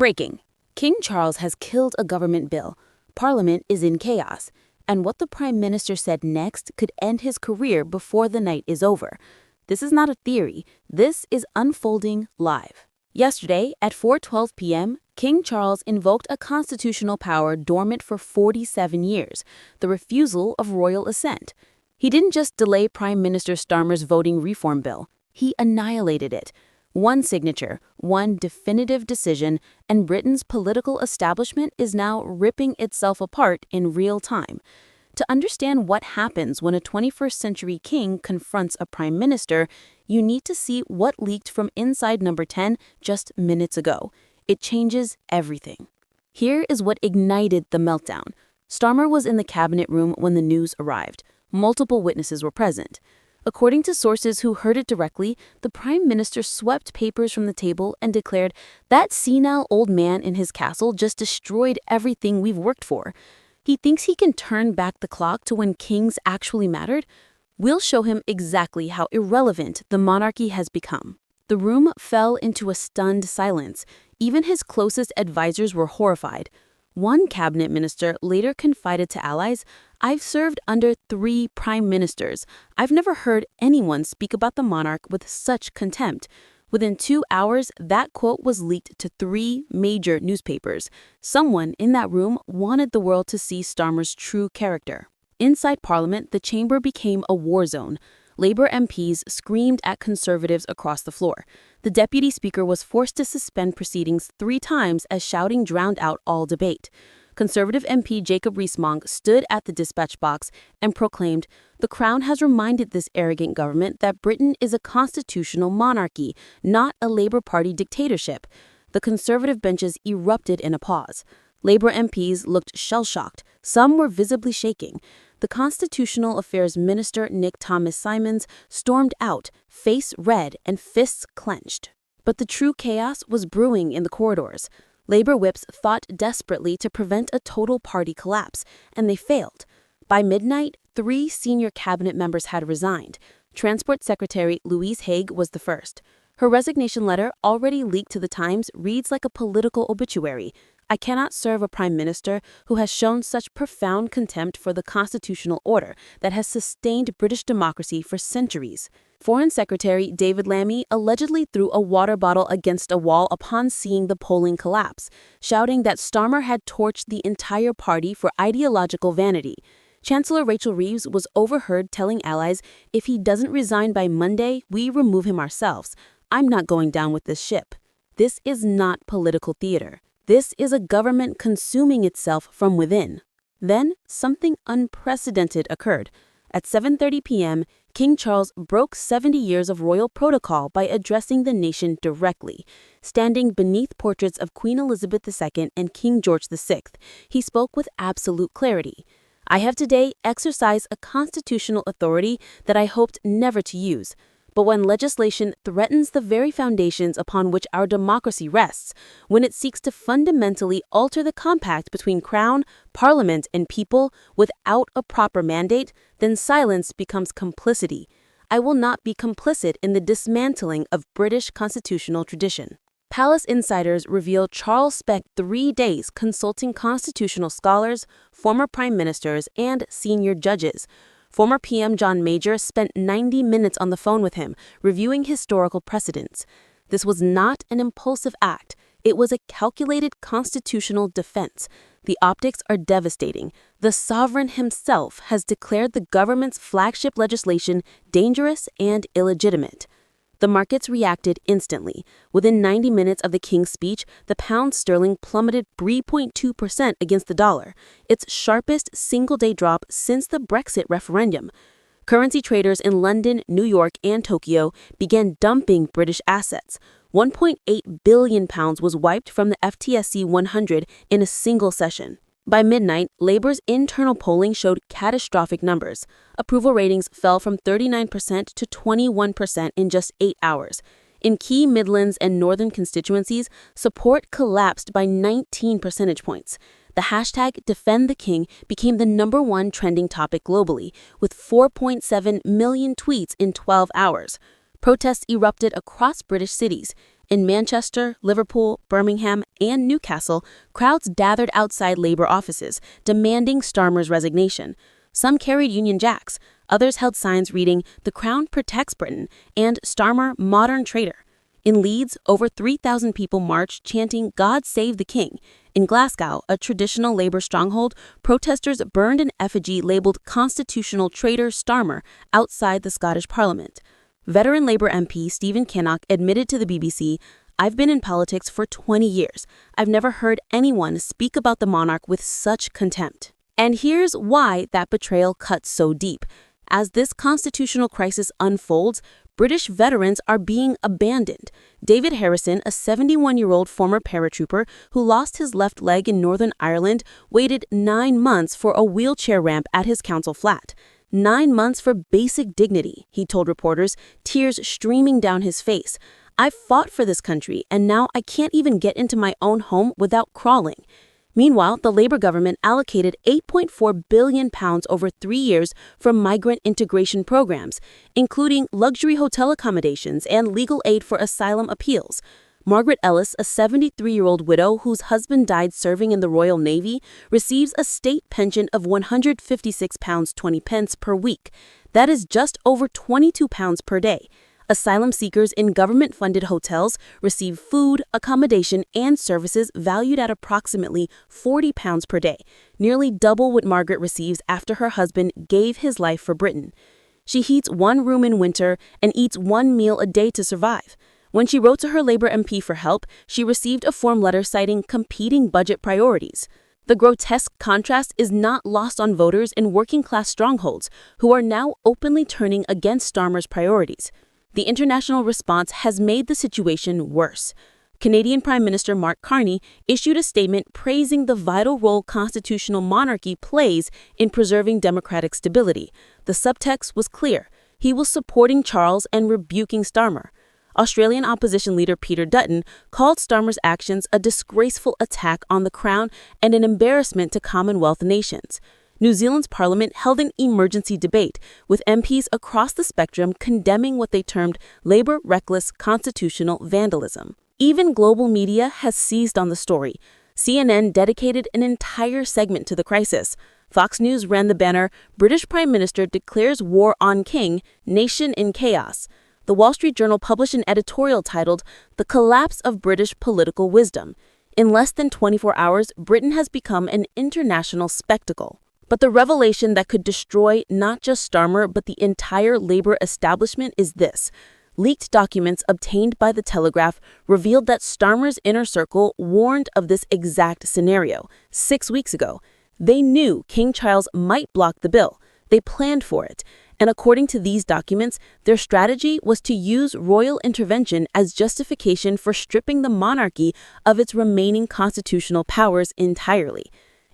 Breaking. King Charles has killed a government bill. Parliament is in chaos. And what the Prime Minister said next could end his career before the night is over. This is not a theory. This is unfolding live. Yesterday, at 4:12 p.m., King Charles invoked a constitutional power dormant for 47 years, the refusal of royal assent. He didn't just delay Prime Minister Starmer's voting reform bill. He annihilated it. One signature, one definitive decision, and Britain's political establishment is now ripping itself apart in real time. To understand what happens when a 21st century king confronts a prime minister, you need to see what leaked from inside number 10 just minutes ago. It changes everything. Here is what ignited the meltdown. Starmer was in the cabinet room when the news arrived. Multiple witnesses were present. According to sources who heard it directly, the prime minister swept papers from the table and declared, "That senile old man in his castle just destroyed everything we've worked for. He thinks he can turn back the clock to when kings actually mattered? We'll show him exactly how irrelevant the monarchy has become." The room fell into a stunned silence. Even his closest advisors were horrified. One cabinet minister later confided to allies, "I've served under 3 prime ministers. I've never heard anyone speak about the monarch with such contempt." Within 2 hours, that quote was leaked to 3 major newspapers. Someone in that room wanted the world to see Starmer's true character. Inside Parliament, the chamber became a war zone. Labour MPs screamed at Conservatives across the floor. The Deputy Speaker was forced to suspend proceedings 3 times as shouting drowned out all debate. Conservative MP Jacob Rees-Mogg stood at the dispatch box and proclaimed, "The Crown has reminded this arrogant government that Britain is a constitutional monarchy, not a Labour Party dictatorship." The Conservative benches erupted in applause. Labour MPs looked shell-shocked. Some were visibly shaking. The Constitutional Affairs Minister Nick Thomas-Symonds stormed out, face red and fists clenched. But the true chaos was brewing in the corridors. Labour whips fought desperately to prevent a total party collapse, and they failed. By midnight, 3 senior cabinet members had resigned. Transport Secretary Louise Haigh was the first. Her resignation letter, already leaked to the Times, reads like a political obituary. "I cannot serve a prime minister who has shown such profound contempt for the constitutional order that has sustained British democracy for centuries." Foreign Secretary David Lammy allegedly threw a water bottle against a wall upon seeing the polling collapse, shouting that Starmer had torched the entire party for ideological vanity. Chancellor Rachel Reeves was overheard telling allies, "If he doesn't resign by Monday, we remove him ourselves. I'm not going down with this ship." This is not political theater. This is a government consuming itself from within. Then, something unprecedented occurred. At 7:30 p.m., King Charles broke 70 years of royal protocol by addressing the nation directly. Standing beneath portraits of Queen Elizabeth II and King George VI, he spoke with absolute clarity. "I have today exercised a constitutional authority that I hoped never to use. But when legislation threatens the very foundations upon which our democracy rests, when it seeks to fundamentally alter the compact between Crown, Parliament, and people without a proper mandate, then silence becomes complicity. I will not be complicit in the dismantling of British constitutional tradition." Palace insiders reveal Charles spent 3 days consulting constitutional scholars, former prime ministers, and senior judges. Former PM John Major spent 90 minutes on the phone with him, reviewing historical precedents. This was not an impulsive act. It was a calculated constitutional defense. The optics are devastating. The sovereign himself has declared the government's flagship legislation dangerous and illegitimate. The markets reacted instantly. Within 90 minutes of the king's speech, the pound sterling plummeted 3.2% against the dollar, its sharpest single-day drop since the Brexit referendum. Currency traders in London, New York, and Tokyo began dumping British assets. £1.8 billion was wiped from the FTSE 100 in a single session. By midnight, Labour's internal polling showed catastrophic numbers. Approval ratings fell from 39% to 21% in just 8 hours. In key Midlands and Northern constituencies, support collapsed by 19 percentage points. The hashtag Defend the King became the #1 trending topic globally, with 4.7 million tweets in 12 hours. Protests erupted across British cities. In Manchester, Liverpool, Birmingham, and Newcastle, crowds gathered outside Labour offices, demanding Starmer's resignation. Some carried Union Jacks, others held signs reading, "The Crown protects Britain," and "Starmer, modern traitor." In Leeds, over 3,000 people marched chanting, "God save the King." In Glasgow, a traditional Labour stronghold, protesters burned an effigy labelled "Constitutional Traitor Starmer" outside the Scottish Parliament. Veteran Labour MP Stephen Kinnock admitted to the BBC, "I've been in politics for 20 years. I've never heard anyone speak about the monarch with such contempt." And here's why that betrayal cuts so deep. As this constitutional crisis unfolds, British veterans are being abandoned. David Harrison, a 71-year-old former paratrooper who lost his left leg in Northern Ireland, waited 9 months for a wheelchair ramp at his council flat. 9 months for basic dignity, he told reporters, tears streaming down his face. "I've fought for this country, and now I can't even get into my own home without crawling." Meanwhile, the Labour government allocated £8.4 billion over 3 years for migrant integration programs, including luxury hotel accommodations and legal aid for asylum appeals. Margaret Ellis, a 73-year-old widow whose husband died serving in the Royal Navy, receives a state pension of £156.20 per week. That is just over £22 per day. Asylum seekers in government-funded hotels receive food, accommodation, and services valued at approximately £40 per day, nearly double what Margaret receives after her husband gave his life for Britain. She heats one room in winter and eats one meal a day to survive. When she wrote to her Labour MP for help, she received a form letter citing competing budget priorities. The grotesque contrast is not lost on voters in working-class strongholds, who are now openly turning against Starmer's priorities. The international response has made the situation worse. Canadian Prime Minister Mark Carney issued a statement praising the vital role constitutional monarchy plays in preserving democratic stability. The subtext was clear. He was supporting Charles and rebuking Starmer. Australian opposition leader Peter Dutton called Starmer's actions a disgraceful attack on the Crown and an embarrassment to Commonwealth nations. New Zealand's parliament held an emergency debate, with MPs across the spectrum condemning what they termed Labour reckless constitutional vandalism. Even global media has seized on the story. CNN dedicated an entire segment to the crisis. Fox News ran the banner, "British Prime Minister declares war on King, nation in chaos." The Wall Street Journal published an editorial titled, "The Collapse of British Political Wisdom." In less than 24 hours, Britain has become an international spectacle. But the revelation that could destroy not just Starmer but the entire Labour establishment is this. Leaked documents obtained by The Telegraph revealed that Starmer's inner circle warned of this exact scenario 6 weeks ago. They knew King Charles might block the bill. They planned for it. And according to these documents, their strategy was to use royal intervention as justification for stripping the monarchy of its remaining constitutional powers entirely.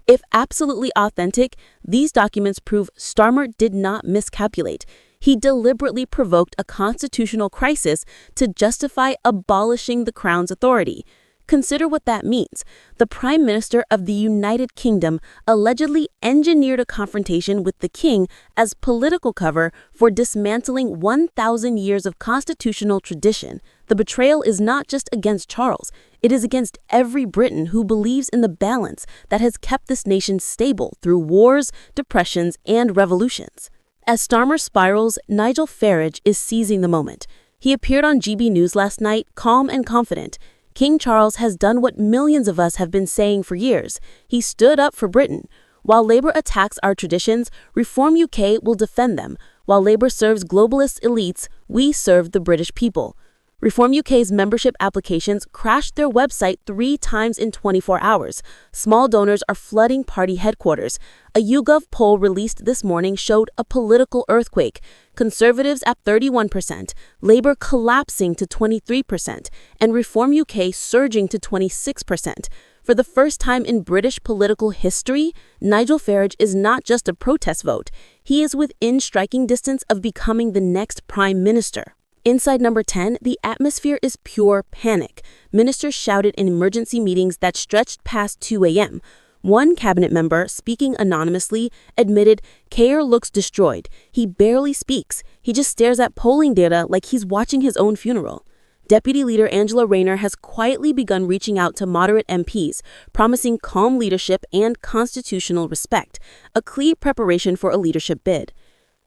If absolutely authentic, these documents prove Starmer did not miscalculate. He deliberately provoked a constitutional crisis to justify abolishing the Crown's authority. Consider what that means. The Prime Minister of the United Kingdom allegedly engineered a confrontation with the King as political cover for dismantling 1,000 years of constitutional tradition. The betrayal is not just against Charles. It is against every Briton who believes in the balance that has kept this nation stable through wars, depressions, and revolutions. As Starmer spirals, Nigel Farage is seizing the moment. He appeared on GB News last night, calm and confident. King Charles has done what millions of us have been saying for years. He stood up for Britain. While Labour attacks our traditions, Reform UK will defend them. While Labour serves globalist elites, we serve the British people. Reform UK's membership applications crashed their website 3 times in 24 hours. Small donors are flooding party headquarters. A YouGov poll released this morning showed a political earthquake. Conservatives at 31%, Labour collapsing to 23%, and Reform UK surging to 26%. For the first time in British political history, Nigel Farage is not just a protest vote. He is within striking distance of becoming the next Prime Minister. Inside number 10, the atmosphere is pure panic. Ministers shouted in emergency meetings that stretched past 2 a.m. One cabinet member, speaking anonymously, admitted, "Keir looks destroyed. He barely speaks. He just stares at polling data like he's watching his own funeral." Deputy Leader Angela Rayner has quietly begun reaching out to moderate MPs, promising calm leadership and constitutional respect, a clear preparation for a leadership bid.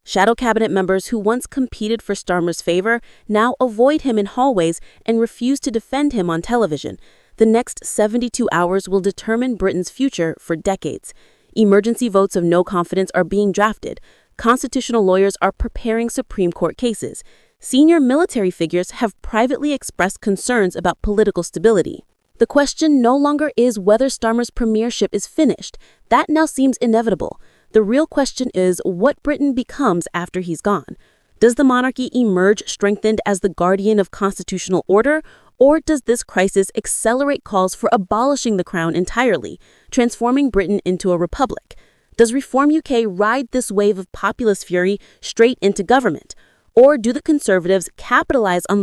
Shadow cabinet members who once competed for Starmer's favor now avoid him in hallways and refuse to defend him on television. The next 72 hours will determine Britain's future for decades. Emergency votes of no confidence are being drafted. Constitutional lawyers are preparing Supreme Court cases. Senior military figures have privately expressed concerns about political stability. The question no longer is whether Starmer's premiership is finished. That now seems inevitable. The real question is what Britain becomes after he's gone. Does the monarchy emerge strengthened as the guardian of constitutional order, or does this crisis accelerate calls for abolishing the crown entirely, transforming Britain into a republic? Does Reform UK ride this wave of populist fury straight into government? Or do the Conservatives capitalize on